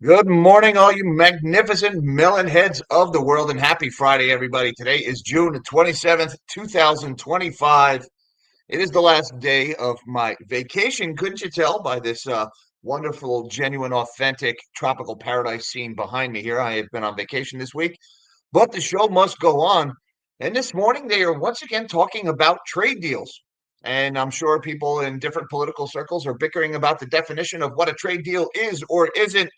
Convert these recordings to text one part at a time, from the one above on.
Good morning, all you magnificent melon heads of the world, and happy Friday, everybody. Today is June 27th, 2025. It is the last day of my vacation. Couldn't you tell by this wonderful, genuine, authentic tropical paradise scene behind me here? I have been on vacation this week, but the show must go on. And this morning, they are once again talking about trade deals. And I'm sure people in different political circles are bickering about the definition of what a trade deal is or isn't.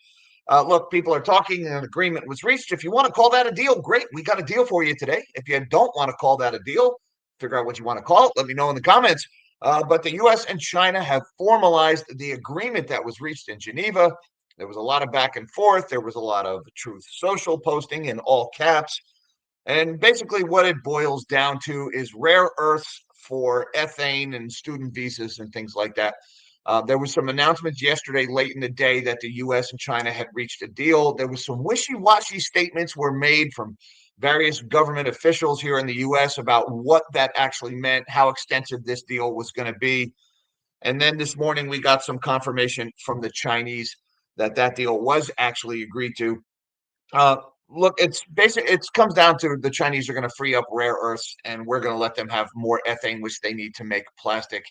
Look, people are talking and an agreement was reached. If you want to call that a deal, great. We got a deal for you today. If you don't want to call that a deal, figure out what you want to call it. Let me know in the comments. But the U.S. and China have formalized the agreement that was reached in Geneva. There was a lot of back and forth. There was a lot of Truth Social posting in all caps. And basically, what it boils down to is rare earths for ethane and student visas and things like that. There was some announcements yesterday late in the day that the U.S. and China had reached a deal. There was some wishy-washy statements were made from various government officials here in the U.S. about what that actually meant, how extensive this deal was going to be. And then this morning, we got some confirmation from the Chinese that that deal was actually agreed to. Uh, Look, it's basic. It comes down to the Chinese are going to free up rare earths, and we're going to let them have more ethane, which they need to make plastic,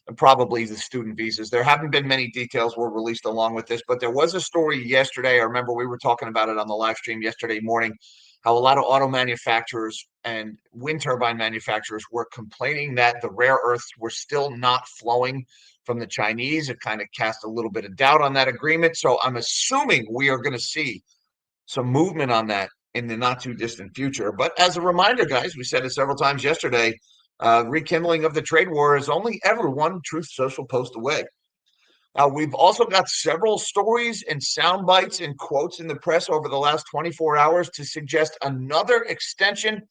and probably the student visas. There haven't been many details were released along with this, but there was a story yesterday. I remember we were talking about it on the live stream yesterday morning. How a lot of auto manufacturers and wind turbine manufacturers were complaining that the rare earths were still not flowing from the Chinese. It kind of cast a little bit of doubt on that agreement. So I'm assuming we are going to see some movement on that in the not too distant future. But as a reminder, guys, we said it several times yesterday, rekindling of the trade war is only ever one Truth Social post away. Now, we've also got several stories and sound bites and quotes in the press over the last 24 hours to suggest another extension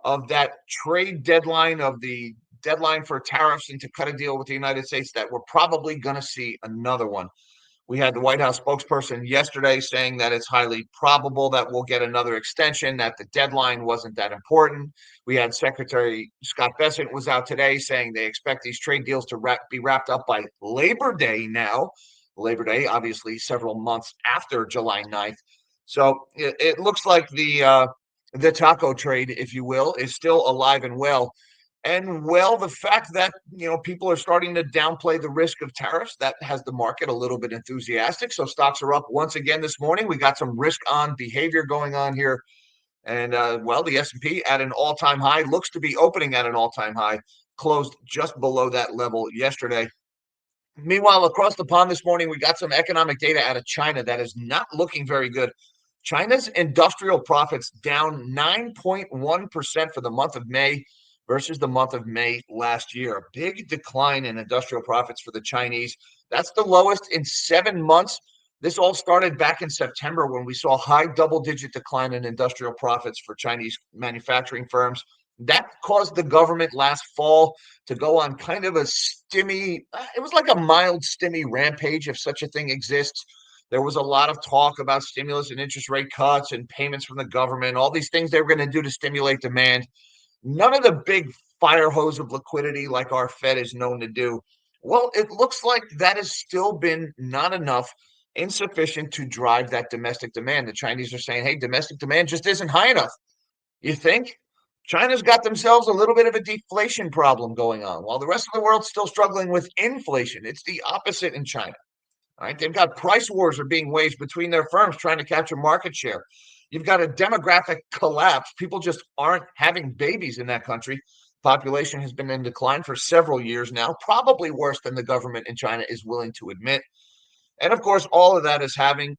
of that trade deadline, of the deadline for tariffs and to cut a deal with the United States, that we're probably going to see another one. We had the White House spokesperson yesterday saying that it's highly probable that we'll get another extension, that the deadline wasn't that important. We had Secretary Scott Bessent was out today saying they expect these trade deals to be wrapped up by Labor Day now. Labor Day, obviously, several months after July 9th. So it looks like the taco trade, if you will, is still alive and well. And well, the fact that people are starting to downplay the risk of tariffs, that has the market a little bit enthusiastic. So stocks are up once again this morning. We got some risk on behavior going on here, and well, the S&P at an all-time high looks to be opening at an all-time high, closed just below that level yesterday. Meanwhile, across the pond this morning, we got some economic data out of China that is not looking very good. China's industrial profits down 9.1% for the month of May versus the month of May last year. A big decline in industrial profits for the Chinese. That's the lowest in 7 months. This all started back in September when we saw a high double-digit decline in industrial profits for Chinese manufacturing firms. That caused the government last fall to go on kind of a it was like a mild stimmy rampage, if such a thing exists. There was a lot of talk about stimulus and interest rate cuts and payments from the government, all these things they were going to do to stimulate demand. None of the big fire hose of liquidity like our Fed is known to do. Well, it looks like that has still been not enough, insufficient to drive that domestic demand. The Chinese are saying, hey, domestic demand just isn't high enough. You think? China's got themselves a little bit of a deflation problem going on, while the rest of the world's still struggling with inflation. It's the opposite in China. All right, they've got price wars are being waged between their firms trying to capture market share. You've got a demographic collapse. People just aren't having babies in that country. Population has been in decline for several years now, probably worse than the government in China is willing to admit. And of course, all of that is happening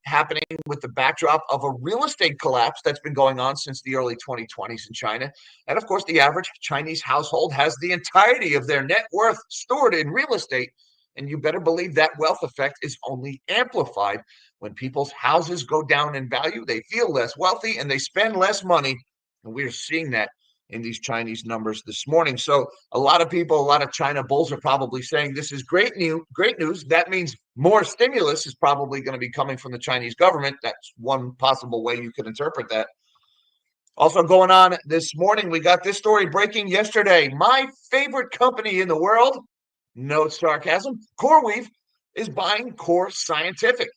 with the backdrop of a real estate collapse that's been going on since the early 2020s in China. And of course, the average Chinese household has the entirety of their net worth stored in real estate. And you better believe that wealth effect is only amplified when people's houses go down in value. They feel less wealthy and they spend less money. And we're seeing that in these Chinese numbers this morning. So a lot of people, a lot of China bulls are probably saying this is great news. Great news. That means more stimulus is probably going to be coming from the Chinese government. That's one possible way you could interpret that. Also going on this morning, we got this story breaking yesterday. My favorite company in the world, no sarcasm, CoreWeave, is buying Core Scientific.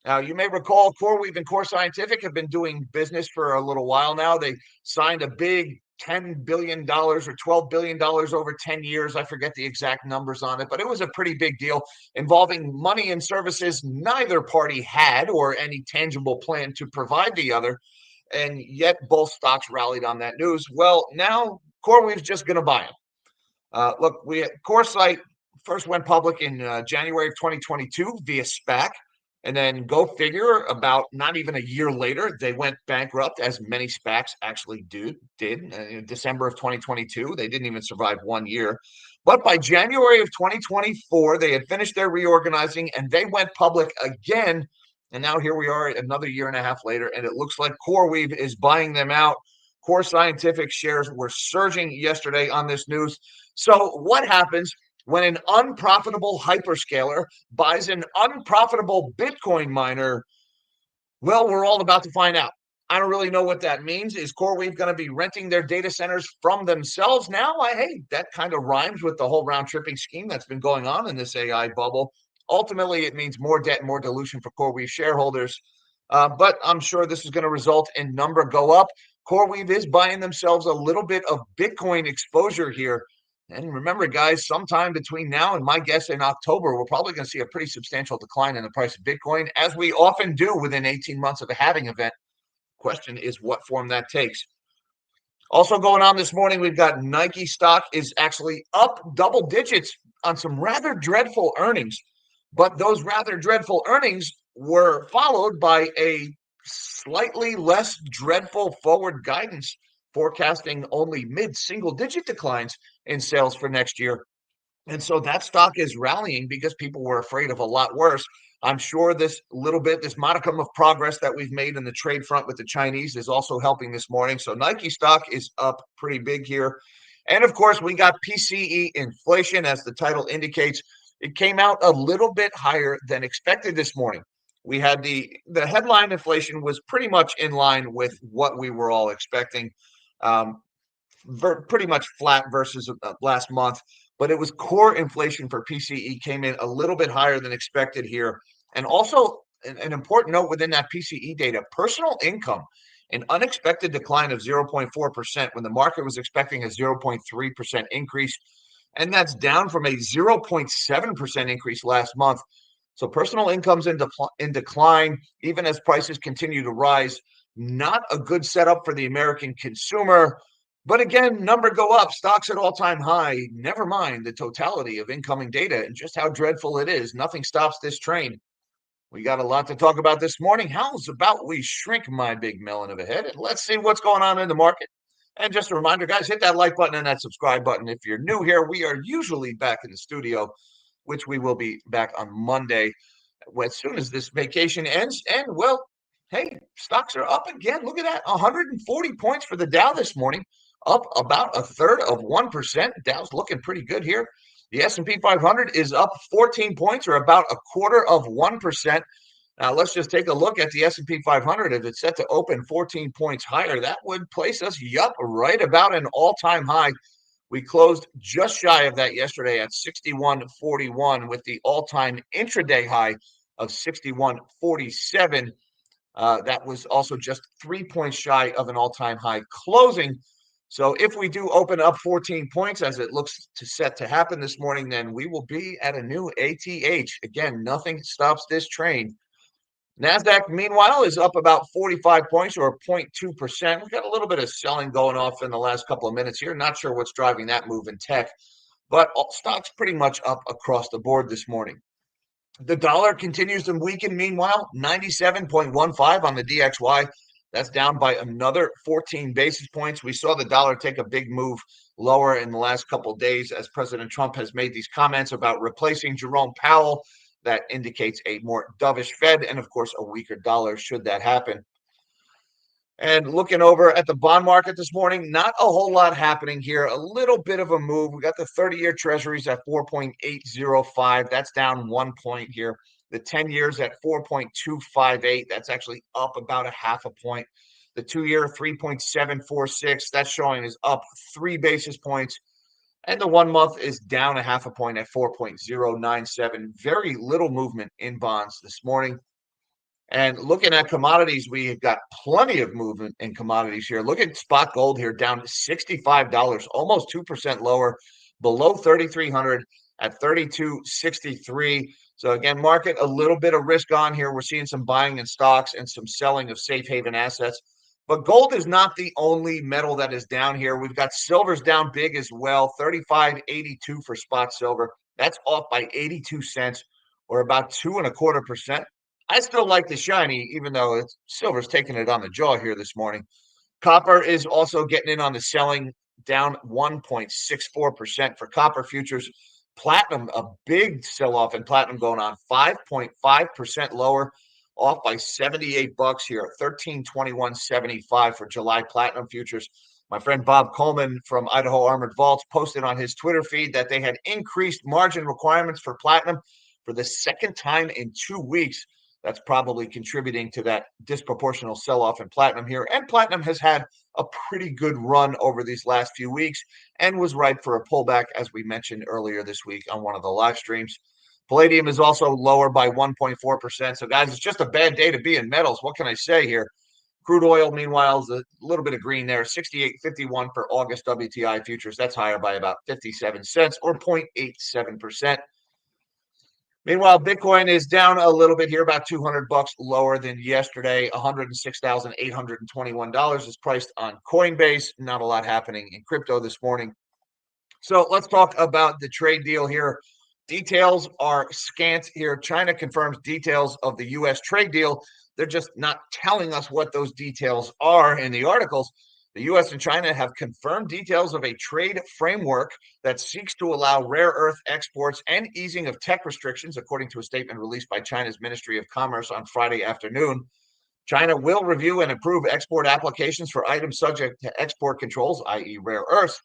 Now, you may recall CoreWeave and Core Scientific have been doing business for a little while now. They signed a big $10 billion or $12 billion over 10 years. I forget the exact numbers on it, but it was a pretty big deal involving money and services neither party had or any tangible plan to provide the other. And yet both stocks rallied on that news. Well, now CoreWeave's just going to buy them. Look, CoreSite first went public in January of 2022 via SPAC. And then go figure, about not even a year later, they went bankrupt, as many SPACs actually did in December of 2022. They didn't even survive 1 year. But by January of 2024, they had finished their reorganizing and they went public again. And now here we are another year and a half later, and it looks like CoreWeave is buying them out. Core Scientific shares were surging yesterday on this news. So what happens when an unprofitable hyperscaler buys an unprofitable Bitcoin miner? Well, we're all about to find out. I don't really know what that means. Is CoreWeave going to be renting their data centers from themselves now? Hey, that kind of rhymes with the whole round tripping scheme that's been going on in this AI bubble. Ultimately, it means more debt and more dilution for CoreWeave shareholders. But I'm sure this is going to result in number go up. CoreWeave is buying themselves a little bit of Bitcoin exposure here. And remember, guys, sometime between now and my guess in October, we're probably going to see a pretty substantial decline in the price of Bitcoin, as we often do within 18 months of a halving event. Question is what form that takes. Also going on this morning, we've got Nike stock is actually up double digits on some rather dreadful earnings. But those rather dreadful earnings were followed by a slightly less dreadful forward guidance, forecasting only mid-single digit declines in sales for next year. And so that stock is rallying because people were afraid of a lot worse. I'm sure this modicum of progress that we've made in the trade front with the Chinese is also helping this morning. So Nike stock is up pretty big here. And of course, we got PCE inflation, as the title indicates. It came out a little bit higher than expected this morning. We had the headline inflation was pretty much in line with what we were all expecting. Pretty much flat versus last month, but it was core inflation for PCE came in a little bit higher than expected here. And also an important note within that PCE data, personal income, an unexpected decline of 0.4% when the market was expecting a 0.3% increase. And that's down from a 0.7% increase last month. So personal income's in decline, even as prices continue to rise. Not a good setup for the American consumer. But again, number go up, stocks at all-time high. Never mind the totality of incoming data and just how dreadful it is. Nothing stops this train. We got a lot to talk about this morning. How's about we shrink my big melon of a head and let's see what's going on in the market. And just a reminder, guys, hit that like button and that subscribe button. If you're new here, we are usually back in the studio, which we will be back on Monday as soon as this vacation ends. And, well, hey, stocks are up again. Look at that, 140 points for the Dow this morning, up about a third of 1%. Dow's looking pretty good here. The S&P 500 is up 14 points, or about a quarter of 1%. Now, let's just take a look at the S&P 500. If it's set to open 14 points higher, that would place us, right about an all-time high. We closed just shy of that yesterday at 61.41 with the all-time intraday high of 61.47. That was also just 3 points shy of an all-time high closing. So if we do open up 14 points, as it looks set to happen this morning, then we will be at a new ATH. Again, nothing stops this train. NASDAQ, meanwhile, is up about 45 points, or 0.2%. We've got a little bit of selling going off in the last couple of minutes here. Not sure what's driving that move in tech, but stocks pretty much up across the board this morning. The dollar continues to weaken, meanwhile, 97.15 on the DXY. That's down by another 14 basis points. We saw the dollar take a big move lower in the last couple of days as President Trump has made these comments about replacing Jerome Powell. That indicates a more dovish Fed and, of course, a weaker dollar should that happen. And looking over at the bond market this morning, not a whole lot happening here. A little bit of a move. We got the 30-year treasuries at 4.805. That's down 1 point here. The 10 years at 4.258. That's actually up about a half a point. The 2-year 3.746. That's showing is up 3 basis points. And the 1 month is down a half a point at 4.097. Very little movement in bonds this morning. And looking at commodities, we've got plenty of movement in commodities here. Look at spot gold here, down to $65, almost 2% lower, below 3,300 at 32.63. So again, market a little bit of risk on here. We're seeing some buying in stocks and some selling of safe haven assets. But gold is not the only metal that is down here. We've got silver's down big as well, 35.82 for spot silver. That's off by 82 cents, or about 2.25%. I still like the shiny, even though silver's taking it on the jaw here this morning. Copper is also getting in on the selling, down 1.64% for copper futures. Platinum, a big sell-off in platinum going on, 5.5% lower, off by $78 here at 1321.75 for July platinum futures. My friend Bob Coleman from Idaho Armored Vaults posted on his Twitter feed that they had increased margin requirements for platinum for the second time in 2 weeks. That's probably contributing to that disproportional sell-off in platinum here. And platinum has had a pretty good run over these last few weeks and was ripe for a pullback, as we mentioned earlier this week on one of the live streams. Palladium is also lower by 1.4%. So, guys, it's just a bad day to be in metals. What can I say here? Crude oil, meanwhile, is a little bit of green there, 68.51 for August WTI futures. That's higher by about 57 cents or 0.87%. Meanwhile, Bitcoin is down a little bit here, about $200 lower than yesterday. $106,821 is priced on Coinbase. Not a lot happening in crypto this morning. So let's talk about the trade deal here. Details are scant here. China confirms details of the U.S. trade deal. They're just not telling us what those details are in the articles. The U.S. and China have confirmed details of a trade framework that seeks to allow rare earth exports and easing of tech restrictions, according to a statement released by China's Ministry of Commerce on Friday afternoon. China will review and approve export applications for items subject to export controls, i.e. rare earths,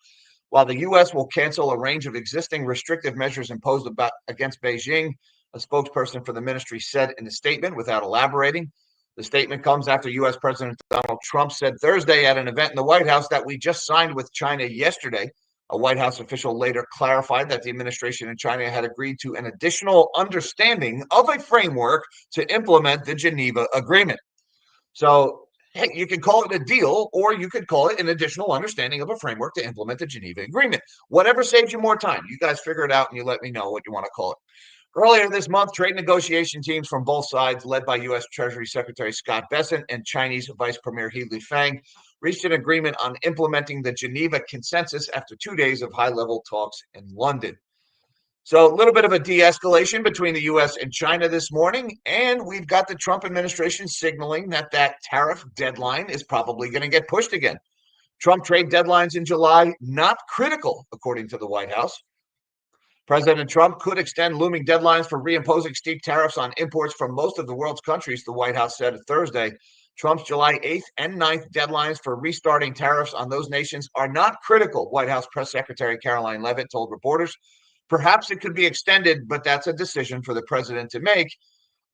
while the U.S. will cancel a range of existing restrictive measures imposed against Beijing, a spokesperson for the ministry said in a statement without elaborating. The statement comes after U.S. President Donald Trump said Thursday at an event in the White House that we just signed with China yesterday. A White House official later clarified that the administration in China had agreed to an additional understanding of a framework to implement the Geneva Agreement. So, hey, you can call it a deal, or you could call it an additional understanding of a framework to implement the Geneva Agreement. Whatever saves you more time. You guys figure it out and you let me know what you want to call it. Earlier this month, trade negotiation teams from both sides, led by U.S. Treasury Secretary Scott Bessent and Chinese Vice Premier He Lifeng, reached an agreement on implementing the Geneva Consensus after 2 days of high-level talks in London. So a little bit of a de-escalation between the U.S. and China this morning, and we've got the Trump administration signaling that tariff deadline is probably going to get pushed again. Trump trade deadlines in July, not critical, according to the White House. President Trump could extend looming deadlines for reimposing steep tariffs on imports from most of the world's countries, the White House said Thursday. Trump's July 8th and 9th deadlines for restarting tariffs on those nations are not critical, White House Press Secretary Caroline Leavitt told reporters. Perhaps it could be extended, but that's a decision for the president to make.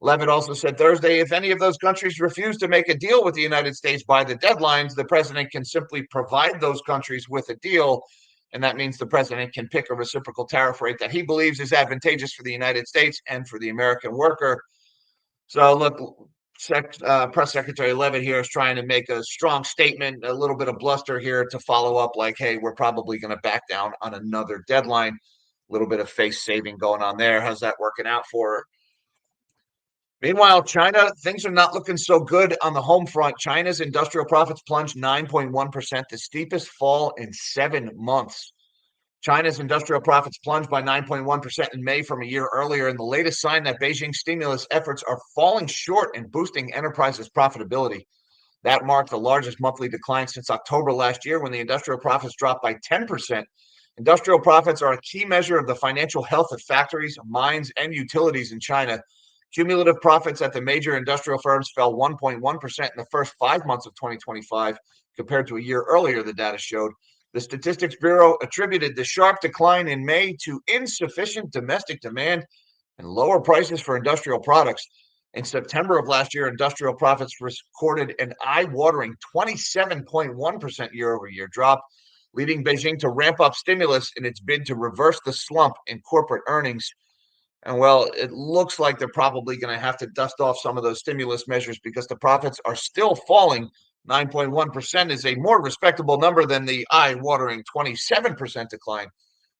Leavitt also said Thursday, if any of those countries refuse to make a deal with the United States by the deadlines, the president can simply provide those countries with a deal. And that means the president can pick a reciprocal tariff rate that he believes is advantageous for the United States and for the American worker. So, look, Press Secretary Leavitt here is trying to make a strong statement, a little bit of bluster here to follow up like, hey, we're probably going to back down on another deadline. A little bit of face saving going on there. How's that working out for her? Meanwhile, China, things are not looking so good on the home front. China's industrial profits plunged 9.1%, the steepest fall in 7 months. China's industrial profits plunged by 9.1% in May from a year earlier, and the latest sign that Beijing's stimulus efforts are falling short in boosting enterprises' profitability. That marked the largest monthly decline since October last year, when the industrial profits dropped by 10%. Industrial profits are a key measure of the financial health of factories, mines, and utilities in China. Cumulative profits at the major industrial firms fell 1.1% in the first 5 months of 2025 compared to a year earlier, the data showed. The Statistics Bureau attributed the sharp decline in May to insufficient domestic demand and lower prices for industrial products. In September of last year, industrial profits recorded an eye-watering 27.1% year-over-year drop, leading Beijing to ramp up stimulus in its bid to reverse the slump in corporate earnings. And well, it looks like they're probably going to have to dust off some of those stimulus measures because the profits are still falling. 9.1% is a more respectable number than the eye-watering 27% decline,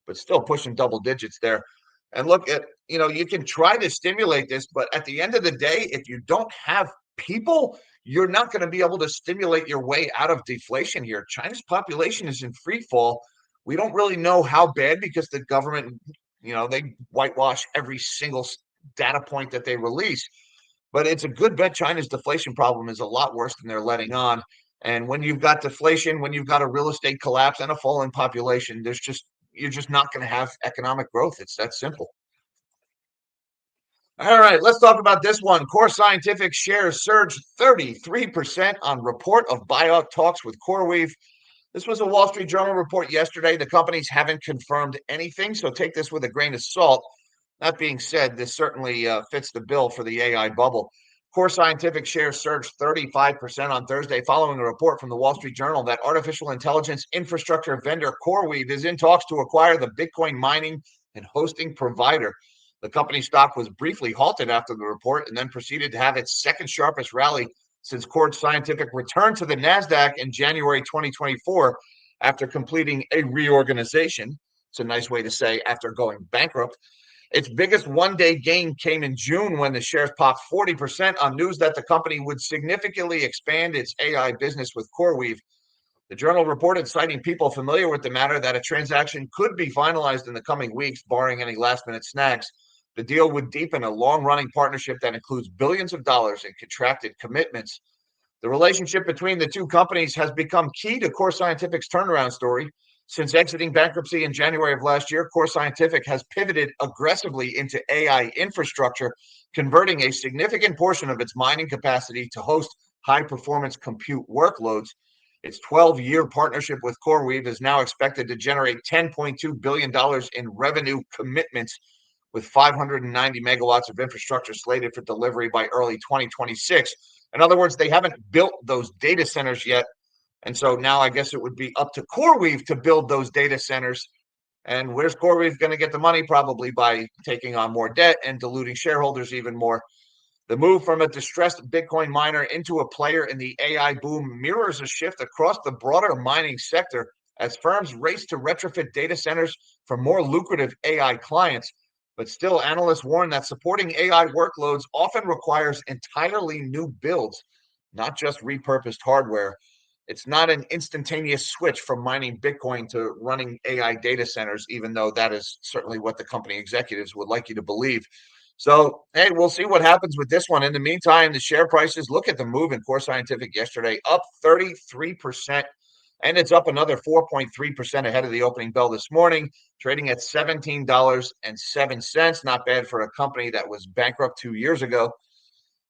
but still pushing double digits there. And look at, you can try to stimulate this, but at the end of the day, if you don't have people, you're not going to be able to stimulate your way out of deflation here. China's population is in free fall. We don't really know how bad because the government, they whitewash every single data point that they release. But it's a good bet China's deflation problem is a lot worse than they're letting on. And when you've got deflation, when you've got a real estate collapse and a falling population, you're just not going to have economic growth. It's that simple. All right, let's talk about this one. Core Scientific shares surged 33% on report of buyout talks with CoreWeave. This was a Wall Street Journal report yesterday. The companies haven't confirmed anything, so take this with a grain of salt. That being said, this certainly fits the bill for the AI bubble. Core Scientific shares surged 35% on Thursday following a report from the Wall Street Journal that artificial intelligence infrastructure vendor CoreWeave is in talks to acquire the Bitcoin mining and hosting provider. The company stock was briefly halted after the report and then proceeded to have its second sharpest rally since Core Scientific returned to the NASDAQ in January 2024 after completing a reorganization. It's a nice way to say after going bankrupt. Its biggest one-day gain came in June when the shares popped 40% on news that the company would significantly expand its AI business with CoreWeave. The journal reported, citing people familiar with the matter, that a transaction could be finalized in the coming weeks, barring any last-minute snags. The deal would deepen a long-running partnership that includes billions of dollars in contracted commitments. The relationship between the two companies has become key to Core Scientific's turnaround story. Since exiting bankruptcy in January of last year, Core Scientific has pivoted aggressively into AI infrastructure, converting a significant portion of its mining capacity to host high-performance compute workloads. Its 12-year partnership with CoreWeave is now expected to generate $10.2 billion in revenue commitments, with 590 megawatts of infrastructure slated for delivery by early 2026. In other words, they haven't built those data centers yet. And so now I guess it would be up to CoreWeave to build those data centers. And where's CoreWeave going to get the money? Probably by taking on more debt and diluting shareholders even more. The move from a distressed Bitcoin miner into a player in the AI boom mirrors a shift across the broader mining sector as firms race to retrofit data centers for more lucrative AI clients. But still, analysts warn that supporting AI workloads often requires entirely new builds, not just repurposed hardware. It's not an instantaneous switch from mining Bitcoin to running AI data centers, even though that is certainly what the company executives would like you to believe. So, hey, we'll see what happens with this one. In the meantime, the share prices, look at the move in Core Scientific yesterday, up 33%. And it's up another 4.3% ahead of the opening bell this morning, trading at $17.07. Not bad for a company that was bankrupt 2 years ago.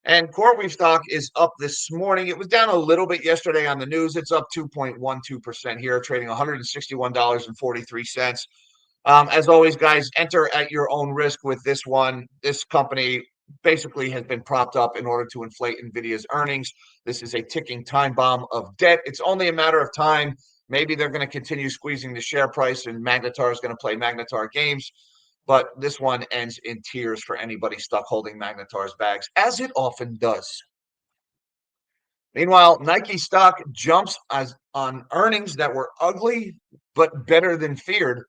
And CoreWeave stock is up this morning. It was down a little bit yesterday on the news. It's up 2.12% here, trading $161.43. As always, guys, enter at your own risk with this one. This company basically has been propped up in order to inflate NVIDIA's earnings. This is a ticking time bomb of debt. It's only a matter of time. Maybe they're going to continue squeezing the share price and Magnetar is going to play Magnetar games. But this one ends in tears for anybody stuck holding Magnetar's bags, as it often does. Meanwhile, Nike stock jumps on earnings that were ugly but better than feared.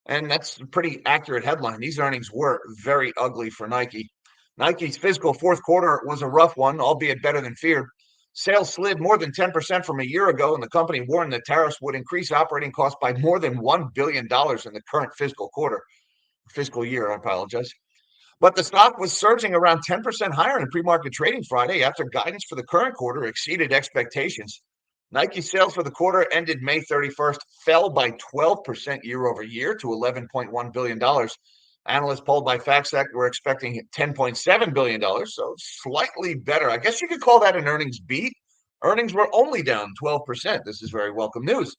And that's a pretty accurate headline. These earnings were very ugly for Nike. Nike's fiscal fourth quarter was a rough one, albeit better than feared. Sales slid more than 10% from a year ago, and the company warned that tariffs would increase operating costs by more than $1 billion in the current fiscal year, I apologize. But the stock was surging around 10% higher in pre-market trading Friday after guidance for the current quarter exceeded expectations. Nike sales for the quarter ended May 31st fell by 12% year over year to $11.1 billion. Analysts polled by FactSet were expecting $10.7 billion, so slightly better. I guess you could call that an earnings beat. Earnings were only down 12%. This is very welcome news.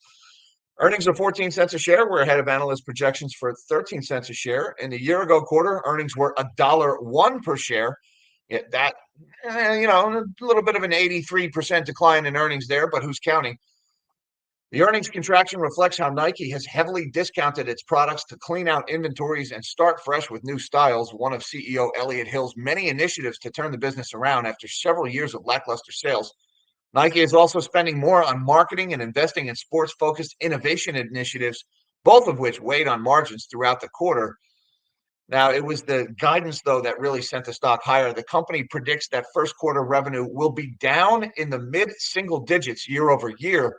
Earnings of 14 cents a share were ahead of analyst projections for 13 cents a share. In the year-ago quarter, earnings were $1.01 per share. That, a little bit of an 83% decline in earnings there, but who's counting? The earnings contraction reflects how Nike has heavily discounted its products to clean out inventories and start fresh with new styles, one of CEO Elliott Hill's many initiatives to turn the business around after several years of lackluster sales. Nike is also spending more on marketing and investing in sports-focused innovation initiatives, both of which weighed on margins throughout the quarter. Now, it was the guidance, though, that really sent the stock higher. The company predicts that first quarter revenue will be down in the mid-single digits year over year.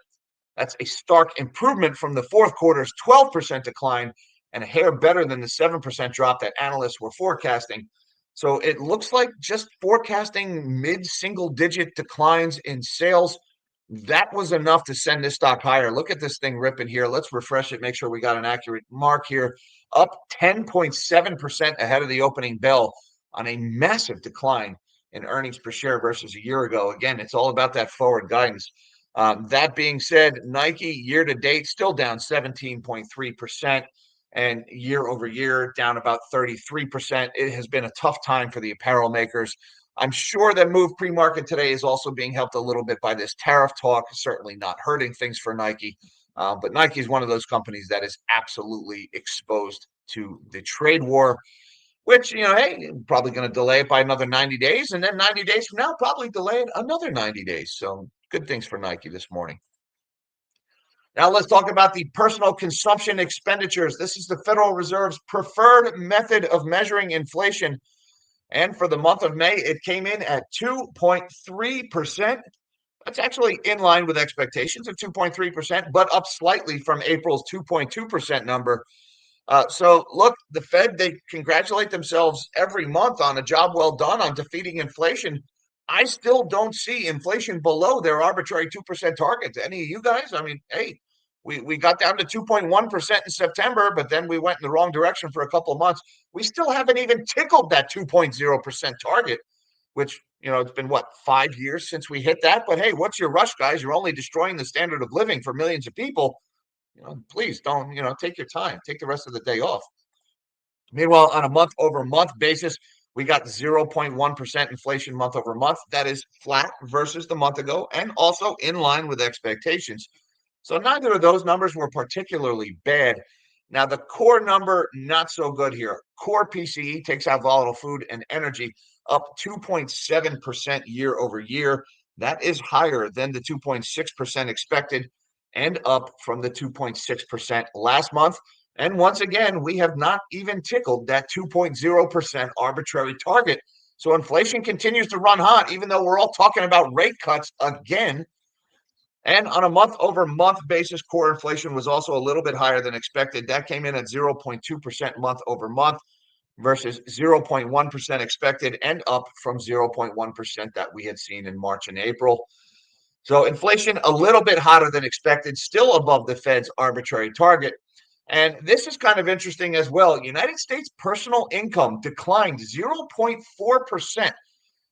That's a stark improvement from the fourth quarter's 12% decline and a hair better than the 7% drop that analysts were forecasting. So it looks like just forecasting mid-single digit declines in sales, that was enough to send this stock higher. Look at this thing ripping here. Let's refresh it, make sure we got an accurate mark here. Up 10.7% ahead of the opening bell on a massive decline in earnings per share versus a year ago. Again, it's all about that forward guidance. That being said, Nike year to date still down 17.3%, and year over year down about 33%. It has been a tough time for the apparel makers. I'm sure that move pre-market today is also being helped a little bit by this tariff talk, certainly not hurting things for Nike. But Nike is one of those companies that is absolutely exposed to the trade war, which, hey, probably going to delay it by another 90 days. And then 90 days from now, probably delay it another 90 days. So good things for Nike this morning. Now let's talk about the personal consumption expenditures. This is the Federal Reserve's preferred method of measuring inflation. And for the month of May, it came in at 2.3%. That's actually in line with expectations of 2.3%, but up slightly from April's 2.2% number. So look, the Fed, they congratulate themselves every month on a job well done on defeating inflation. I still don't see inflation below their arbitrary 2% target. Any of you guys? I mean, hey, we got down to 2.1% in September, but then we went in the wrong direction for a couple of months. We still haven't even tickled that 2.0% target, which, it's been, 5 years since we hit that? But hey, what's your rush, guys? You're only destroying the standard of living for millions of people. Please don't, take your time. Take the rest of the day off. Meanwhile, on a month-over-month basis, we got 0.1% inflation month over month. That is flat versus the month ago and also in line with expectations. So neither of those numbers were particularly bad. Now, the core number, not so good here. Core PCE takes out volatile food and energy, up 2.7% year over year. That is higher than the 2.6% expected and up from the 2.6% last month. And once again, we have not even tickled that 2.0% arbitrary target. So inflation continues to run hot, even though we're all talking about rate cuts again. And on a month-over-month basis, core inflation was also a little bit higher than expected. That came in at 0.2% month-over-month versus 0.1% expected and up from 0.1% that we had seen in March and April. So inflation a little bit hotter than expected, still above the Fed's arbitrary target. And this is kind of interesting as well. United States personal income declined 0.4%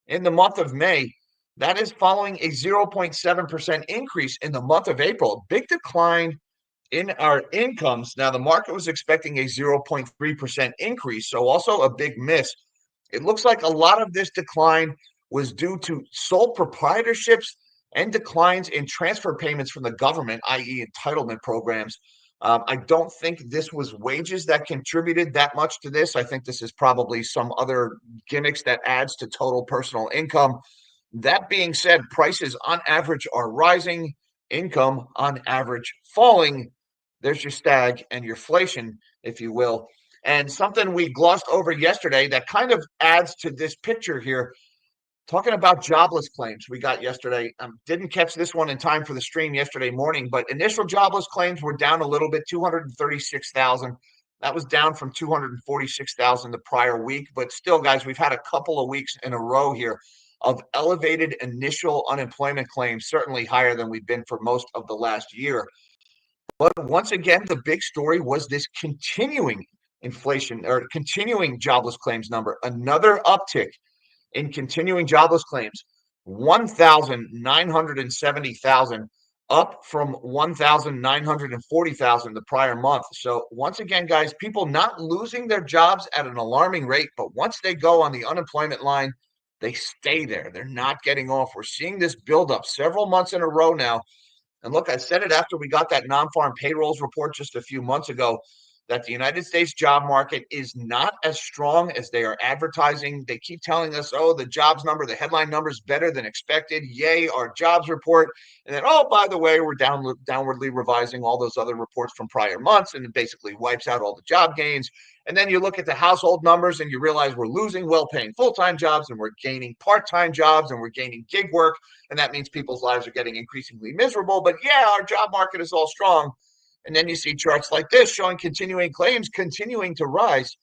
in the month of May. That is following a 0.7% increase in the month of April. Big decline in our incomes. Now, the market was expecting a 0.3% increase, so also a big miss. It looks like a lot of this decline was due to sole proprietorships and declines in transfer payments from the government, i.e. entitlement programs. I don't think this was wages that contributed that much to this. I think this is probably some other gimmicks that adds to total personal income. That being said, prices on average are rising, income on average falling. There's your stag and your inflation, if you will. And something we glossed over yesterday that kind of adds to this picture here, talking about jobless claims we got yesterday. Didn't catch this one in time for the stream yesterday morning, but initial jobless claims were down a little bit, 236,000. That was down from 246,000 the prior week. But still, guys, we've had a couple of weeks in a row here of elevated initial unemployment claims, certainly higher than we've been for most of the last year. But once again, the big story was this continuing inflation or continuing jobless claims number, another uptick in continuing jobless claims, 1,970,000, up from 1,940,000 the prior month. So once again, guys, people not losing their jobs at an alarming rate, but once they go on the unemployment line, they stay there. They're not getting off. We're seeing this build up several months in a row now. And look, I said it after we got that non-farm payrolls report just a few months ago, that the United States job market is not as strong as they are advertising. They keep telling us, oh, the jobs number, the headline number is better than expected. Yay, our jobs report. And then, oh, by the way, we're downwardly revising all those other reports from prior months, and it basically wipes out all the job gains. And then you look at the household numbers and you realize we're losing well-paying full-time jobs and we're gaining part-time jobs and we're gaining gig work. And that means people's lives are getting increasingly miserable. But yeah, our job market is all strong. And then you see charts like this showing continuing claims continuing to rise.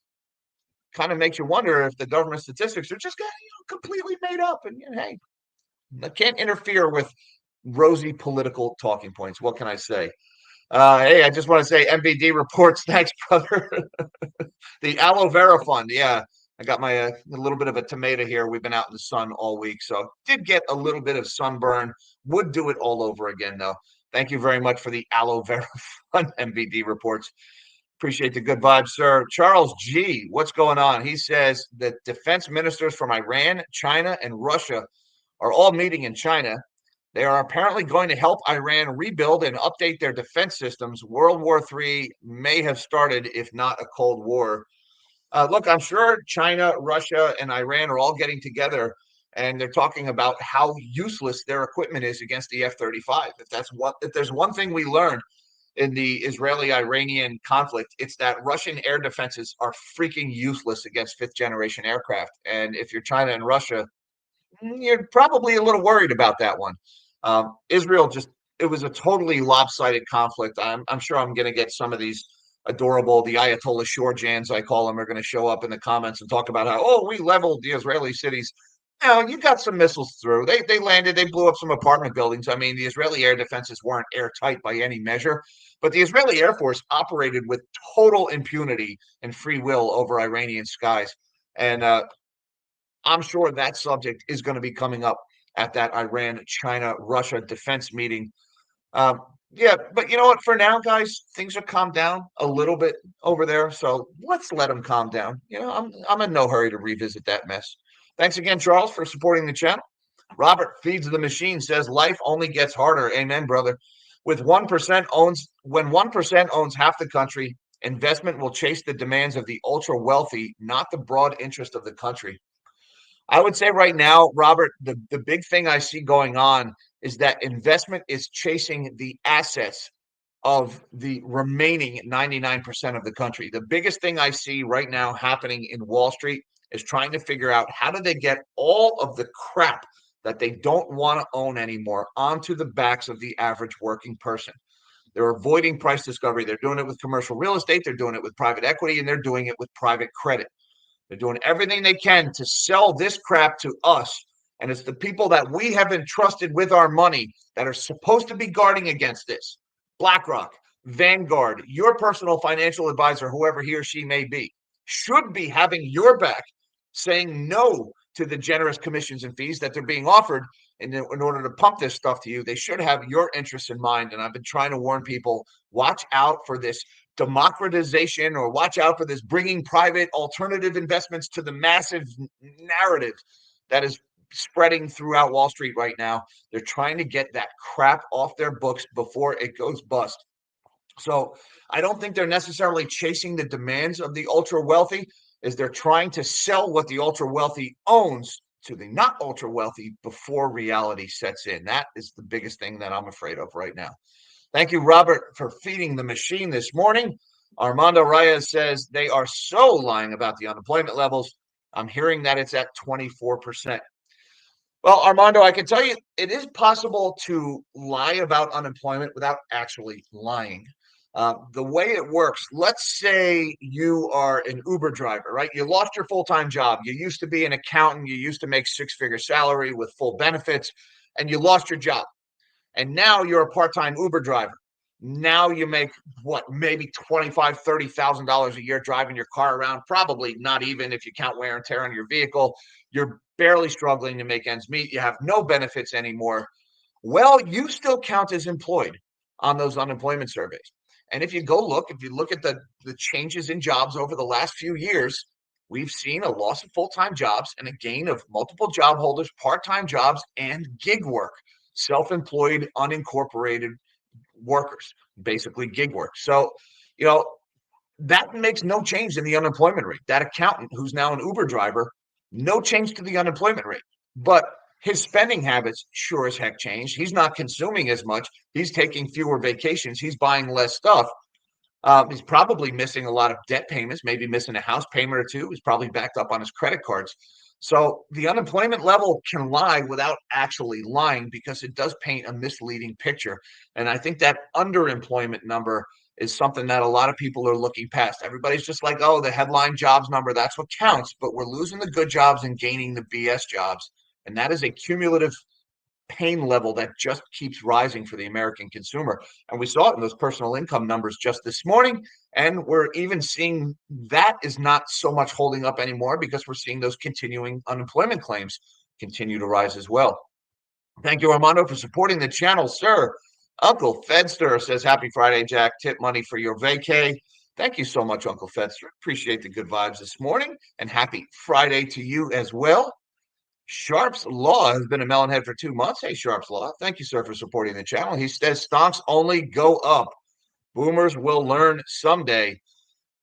Kind of makes you wonder if the government statistics are just completely made up. And hey, I can't interfere with rosy political talking points. What can I say? Hey, I just want to say MVD reports. Thanks, brother. The Aloe Vera fund. Yeah, I got my a little bit of a tomato here. We've been out in the sun all week, so did get a little bit of sunburn. Would do it all over again, though. Thank you very much for the Aloe Vera fund MVD reports. Appreciate the good vibes, sir. Charles G, what's going on? He says that defense ministers from Iran, China, and Russia are all meeting in China. They are apparently going to help Iran rebuild and update their defense systems. World War III may have started, if not a Cold War. Look, I'm sure China, Russia, and Iran are all getting together, and they're talking about how useless their equipment is against the F-35. If there's one thing we learned in the Israeli-Iranian conflict, it's that Russian air defenses are freaking useless against fifth-generation aircraft. And if you're China and Russia, you're probably a little worried about that one. Israel it was a totally lopsided conflict. I'm sure I'm going to get some of these adorable, the Ayatollah Shorjans, I call them, are going to show up in the comments and talk about how, oh, we leveled the Israeli cities. You got some missiles through. They landed, they blew up some apartment buildings. I mean, the Israeli air defenses weren't airtight by any measure, but the Israeli Air Force operated with total impunity and free will over Iranian skies. And I'm sure that subject is going to be coming up at that Iran, China, Russia defense meeting. Yeah, but you know what? For now, guys, things are calmed down a little bit over there. So let's let them calm down. I'm in no hurry to revisit that mess. Thanks again, Charles, for supporting the channel. Robert Feeds the Machine says life only gets harder. Amen, brother. When 1% owns half the country, investment will chase the demands of the ultra wealthy, not the broad interest of the country. I would say right now, Robert, the big thing I see going on is that investment is chasing the assets of the remaining 99% of the country. The biggest thing I see right now happening in Wall Street is trying to figure out how do they get all of the crap that they don't want to own anymore onto the backs of the average working person. They're avoiding price discovery. They're doing it with commercial real estate. They're doing it with private equity, and they're doing it with private credit. They're doing everything they can to sell this crap to us. And it's the people that we have entrusted with our money that are supposed to be guarding against this. BlackRock, Vanguard, your personal financial advisor, whoever he or she may be, should be having your back, saying no to the generous commissions and fees that they're being offered in order to pump this stuff to you. They should have your interests in mind. And I've been trying to warn people, watch out for this democratization, or watch out for this bringing private alternative investments to the massive narrative that is spreading throughout Wall Street right now. They're trying to get that crap off their books before it goes bust. So I don't think they're necessarily chasing the demands of the ultra wealthy, is they're trying to sell what the ultra wealthy owns to the not ultra wealthy before reality sets in. That is the biggest thing that I'm afraid of right now. Thank you, Robert, for feeding the machine this morning. Armando Rayz says they are so lying about the unemployment levels. I'm hearing that it's at 24%. Well, Armando, I can tell you it is possible to lie about unemployment without actually lying. The way it works, let's say you are an Uber driver, right? You lost your full-time job. You used to be an accountant. You used to make six-figure salary with full benefits, and you lost your job. And now you're a part-time Uber driver. Now you make maybe $25,000, $30,000 a year driving your car around. Probably not even if you count wear and tear on your vehicle. You're barely struggling to make ends meet. You have no benefits anymore. Well, you still count as employed on those unemployment surveys. And if you look at the changes in jobs over the last few years, we've seen a loss of full-time jobs and a gain of multiple job holders, part-time jobs, and gig work. Self-employed, unincorporated workers, basically gig work. So, you know, that makes no change in the unemployment rate. That accountant who's now an Uber driver, no change to the unemployment rate. But his spending habits sure as heck changed. He's not consuming as much. He's taking fewer vacations. He's buying less stuff. He's probably missing a lot of debt payments, maybe missing a house payment or two. He's probably backed up on his credit cards. So the unemployment level can lie without actually lying because it does paint a misleading picture. And I think that underemployment number is something that a lot of people are looking past. Everybody's just like, oh, the headline jobs number, that's what counts. But we're losing the good jobs and gaining the BS jobs. And that is a cumulative pain level that just keeps rising for the American consumer. And we saw it in those personal income numbers just this morning. And we're even seeing that is not so much holding up anymore because we're seeing those continuing unemployment claims continue to rise as well. Thank you, Armando, for supporting the channel, sir. Uncle Fedster says, happy Friday, Jack. Tip money for your vacay. Thank you so much, Uncle Fedster. Appreciate the good vibes this morning. And happy Friday to you as well. Sharp's Law has been a melonhead for 2 months. Hey, Sharp's Law. Thank you, sir, for supporting the channel. He says stocks only go up. Boomers will learn someday.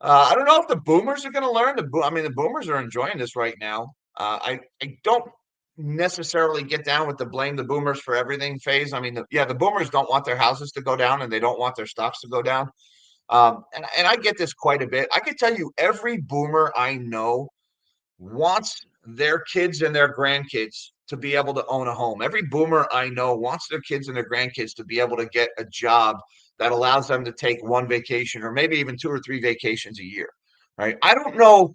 I don't know if the boomers are going to learn. The boomers are enjoying this right now. I don't necessarily get down with the blame the boomers for everything phase. The boomers don't want their houses to go down and they don't want their stocks to go down. And I get this quite a bit. I can tell you every boomer I know wants their kids and their grandkids to be able to own a home. Every boomer I know wants their kids and their grandkids to be able to get a job that allows them to take one vacation or maybe even 2 or 3 vacations a year. Right? I don't know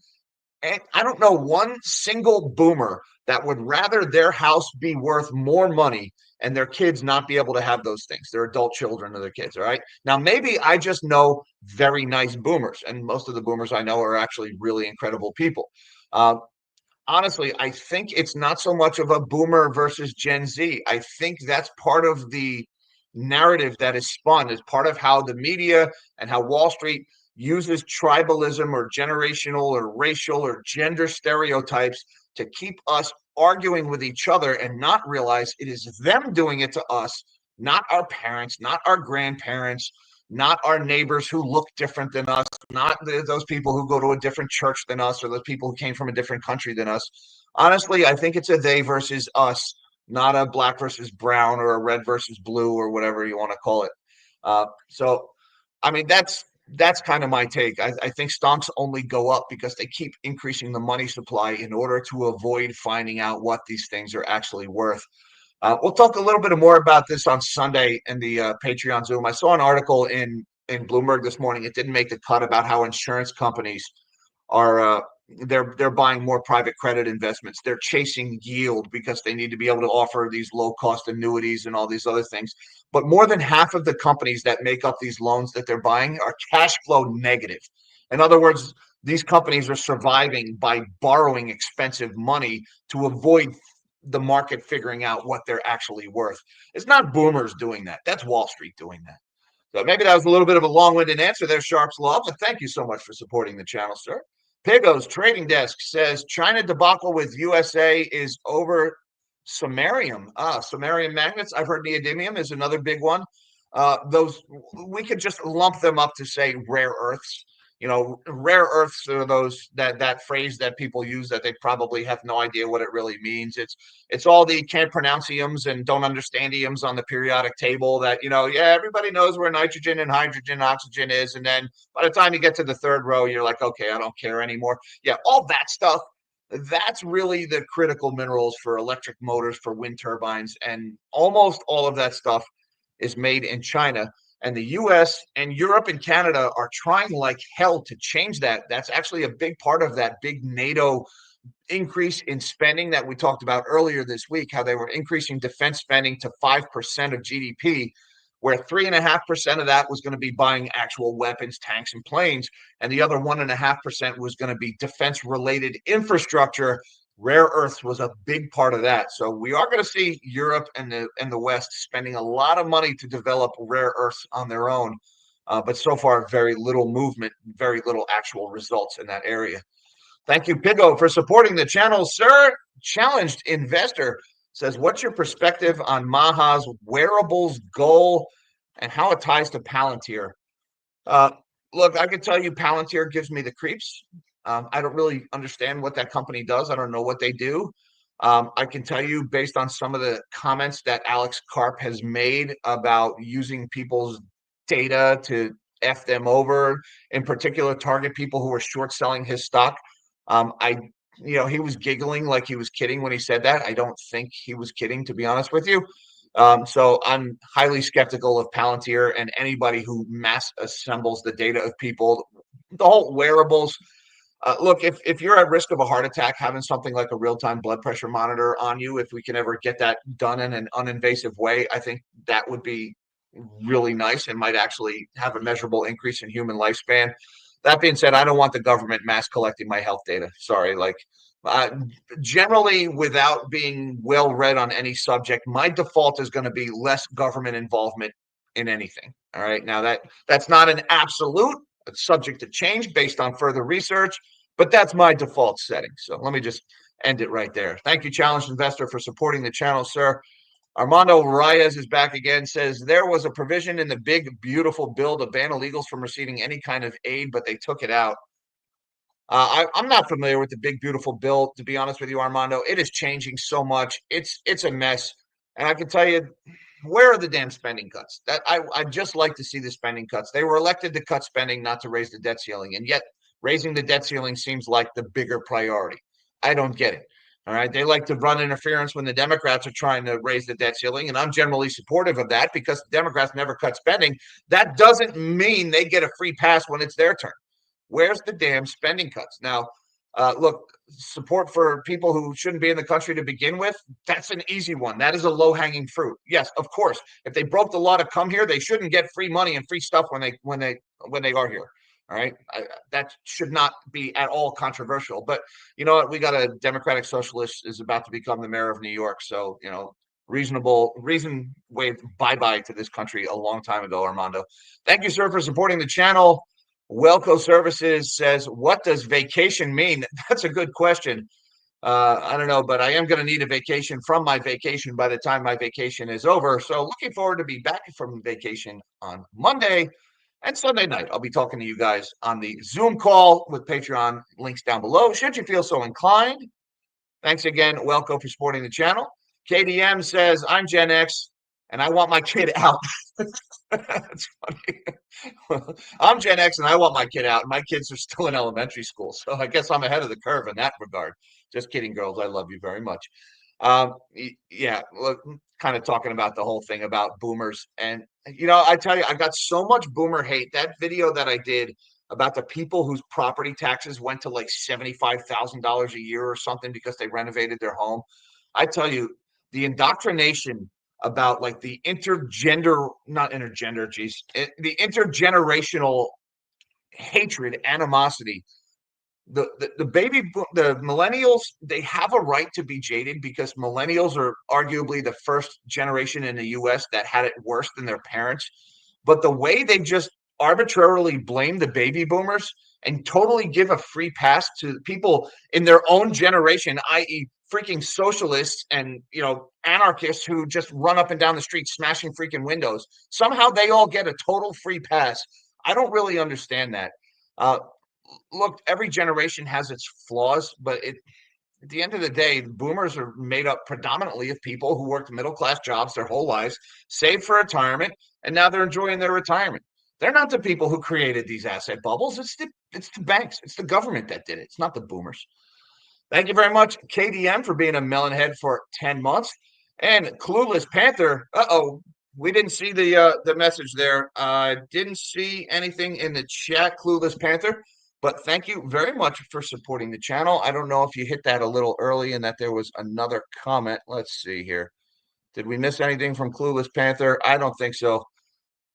one single boomer that would rather their house be worth more money and their kids not be able to have those things, their adult children or their kids. All right. Now, maybe I just know very nice boomers, and most of the boomers I know are actually really incredible people. Honestly, I think it's not so much of a boomer versus Gen Z. I think that's part of the narrative that is spun as part of how the media and how Wall Street uses tribalism or generational or racial or gender stereotypes to keep us arguing with each other and not realize it is them doing it to us, not our parents, not our grandparents, not our neighbors who look different than us, not those people who go to a different church than us or those people who came from a different country than us. Honestly, I think it's a they versus us, not a black versus brown or a red versus blue or whatever you want to call it. That's kind of my take. I think stocks only go up because they keep increasing the money supply in order to avoid finding out what these things are actually worth. We'll talk a little bit more about this on Sunday in the Patreon Zoom. I saw an article in Bloomberg this morning. It didn't make the cut about how insurance companies are they're buying more private credit investments. They're chasing yield because they need to be able to offer these low cost annuities and all these other things. But more than half of the companies that make up these loans that they're buying are cash flow negative. In other words, these companies are surviving by borrowing expensive money to avoid the market figuring out what they're actually worth. It's not boomers doing that. That's Wall Street doing that. So maybe that was a little bit of a long-winded answer there, Sharp's Law, but thank you so much for supporting the channel, sir. Pigo's Trading Desk says China debacle with USA is over. Samarium. Samarium magnets. I've heard neodymium is another big one. Those we could just lump them up to say rare earths. Rare earths are those that phrase that people use that they probably have no idea what it really means. It's all the can't pronounce-iums and don't understand-iums on the periodic table that, everybody knows where nitrogen and hydrogen and oxygen is. And then by the time you get to the third row, you're like, okay, I don't care anymore. Yeah, all that stuff. That's really the critical minerals for electric motors, for wind turbines. And almost all of that stuff is made in China. And the US and Europe and Canada are trying like hell to change that. That's actually a big part of that big NATO increase in spending that we talked about earlier this week, how they were increasing defense spending to 5% of GDP, where 3.5% of that was going to be buying actual weapons, tanks, and planes. And the other 1.5% was going to be defense-related infrastructure. Rare earths was a big part of that. So we are going to see Europe and the West spending a lot of money to develop rare earths on their own. But so far, very little movement, very little actual results in that area. Thank you, Pigo, for supporting the channel, sir. Challenged Investor says, what's your perspective on Mahas wearables goal and how it ties to Palantir. Uh, Look, I can tell you Palantir gives me the creeps. I don't really understand what that company does. I don't know what they do. I can tell you based on some of the comments that Alex Karp has made about using people's data to F them over, in particular, target people who are short selling his stock. I, he was giggling like he was kidding when he said that. I don't think he was kidding, to be honest with you. So I'm highly skeptical of Palantir and anybody who mass assembles the data of people. The whole wearables. Look, if you're at risk of a heart attack, having something like a real-time blood pressure monitor on you, if we can ever get that done in an uninvasive way, I think that would be really nice and might actually have a measurable increase in human lifespan. That being said, I don't want the government mass collecting my health data. Sorry, uh, generally, without being well read on any subject, my default is going to be less government involvement in anything. All right, now that's not an absolute. It's subject to change based on further research, but that's my default setting. So let me just end it right there. Thank you, Challenged Investor, for supporting the channel, sir. Armando Rayz is back again, says there was a provision in the big, beautiful bill to ban illegals from receiving any kind of aid, but they took it out. I'm not familiar with the big, beautiful bill, to be honest with you, Armando. It is changing so much. It's a mess. And I can tell you, where are the damn spending cuts? I'd just like to see the spending cuts. They were elected to cut spending, not to raise the debt ceiling. And yet raising the debt ceiling seems like the bigger priority. I don't get it. All right. They like to run interference when the Democrats are trying to raise the debt ceiling. And I'm generally supportive of that because the Democrats never cut spending. That doesn't mean they get a free pass when it's their turn. Where's the damn spending cuts? Now, look, support for people who shouldn't be in the country to begin with, that's an easy one. That is a low-hanging fruit. Yes, of course. If they broke the law to come here, they shouldn't get free money and free stuff when they are here. All right. That should not be at all controversial. But you know what? We got a Democratic Socialist is about to become the mayor of New York. So, reason waved bye-bye to this country a long time ago, Armando. Thank you, sir, for supporting the channel. Welco Services says, what does vacation mean? That's a good question. I don't know, but I am going to need a vacation from my vacation by the time my vacation is over. So looking forward to be back from vacation on Monday and Sunday night. I'll be talking to you guys on the Zoom call with Patreon, links down below, should you feel so inclined. Thanks again, Welco, for supporting the channel. KDM says, I'm Gen X and I want my kid out. That's funny. I'm Gen X and I want my kid out. My kids are still in elementary school. So I guess I'm ahead of the curve in that regard. Just kidding, girls. I love you very much. Yeah, look, kind of talking about the whole thing about boomers. And, I tell you, I got so much boomer hate. That video that I did about the people whose property taxes went to like $75,000 a year or something because they renovated their home. I tell you, the indoctrination about like the not intergender, the intergenerational hatred, animosity. The millennials, they have a right to be jaded because millennials are arguably the first generation in the US that had it worse than their parents. But the way they just arbitrarily blame the baby boomers and totally give a free pass to people in their own generation, i.e., freaking socialists and anarchists who just run up and down the street smashing freaking windows. Somehow they all get a total free pass. I don't really understand that. Look, every generation has its flaws, but at the end of the day, boomers are made up predominantly of people who worked middle-class jobs their whole lives, saved for retirement, and now they're enjoying their retirement. They're not the people who created these asset bubbles. It's the banks. It's the government that did it. It's not the boomers. Thank you very much, KDM, for being a melonhead for 10 months. And Clueless Panther, we didn't see the message there. Didn't see anything in the chat, Clueless Panther. But thank you very much for supporting the channel. I don't know if you hit that a little early and that there was another comment. Let's see here. Did we miss anything from Clueless Panther? I don't think so.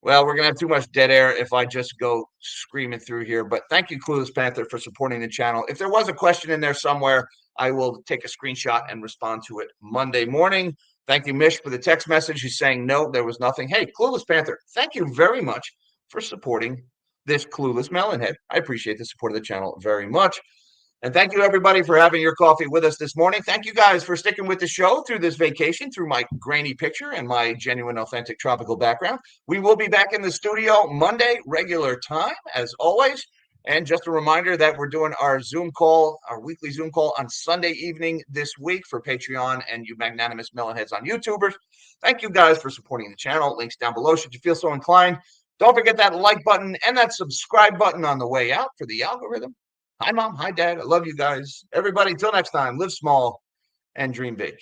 Well, we're going to have too much dead air if I just go screaming through here. But thank you, Clueless Panther, for supporting the channel. If there was a question in there somewhere, I will take a screenshot and respond to it Monday morning. Thank you, Mish, for the text message. He's saying, no, there was nothing. Hey, Clueless Panther, thank you very much for supporting this clueless melonhead. I appreciate the support of the channel very much. And thank you, everybody, for having your coffee with us this morning. Thank you guys for sticking with the show through this vacation, through my grainy picture and my genuine, authentic tropical background. We will be back in the studio Monday, regular time, as always. And just a reminder that we're doing our Zoom call, our weekly Zoom call on Sunday evening this week for Patreon and you magnanimous melonheads on YouTubers. Thank you guys for supporting the channel. Links down below should you feel so inclined. Don't forget that like button and that subscribe button on the way out for the algorithm. Hi, Mom. Hi, Dad. I love you guys. Everybody, till next time, live small and dream big.